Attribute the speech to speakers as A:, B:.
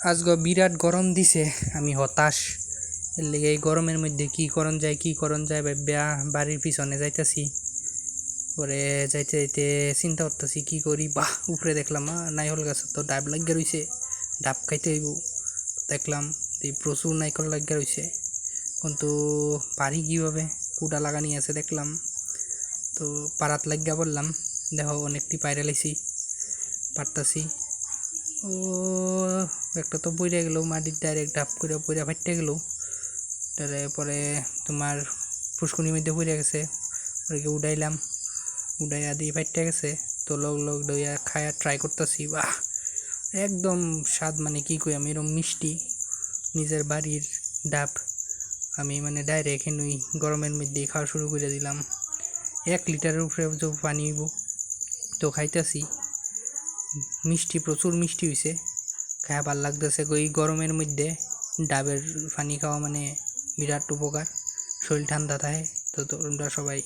A: আজকে বিরাট গরম দিছে, আমি হতাশ। এর লেগে এই গরমের মধ্যে কি করণ যায় ভাইবা বাড়ির পিছনে যাইতাছি। পরে যাইতে যাইতে চিন্তা করতেছি কি করি। বাহ, উপরে দেখলাম নাইকল গাছ তো ডাব লাগিয়ে রয়েছে, ডাব খাইতে হইব। দেখলাম এই প্রচুর নাইকল লাগিয়ে রয়েছে, কিন্তু পারি কীভাবে, কুটা লাগানি আছে দেখলাম। তো পাড়াত লাগিয়া বললাম, দেখো অনেকটি পায়রা লাইছি, পারতাছি। ও একটা তো পইরা গেল মাটির, ডাইরেক্ট ডাব করে পইরা ফাইটে গেল। পরে তোমার পুষ্কুনির মধ্যে পইরা গেছে, পরে উঠাইলাম, উঠাইয়া দিয়ে ফাইটে গেছে। তো লগ দইয়া খায়া ট্রাই করতেছি, বাহ একদম স্বাদ, মানে কি কই আমি, এরকম মিষ্টি। নিজের বাড়ির ডাব আমি মানে ডাইরেক্ট এখানে গরমের মধ্যে খাওয়া শুরু করে দিলাম। 1 লিটারের উপরে যে পানি হইব। তো খাইতেছি, মিষ্টি, প্রচুর মিষ্টি হয়েছে, খাওয়া ভাল লাগতেছে। এই গরমের মধ্যে ডাবের পানি খাওয়া মানে বিরাট উপকার, শরীর ঠান্ডা থাকে। তো তোমরা সবাই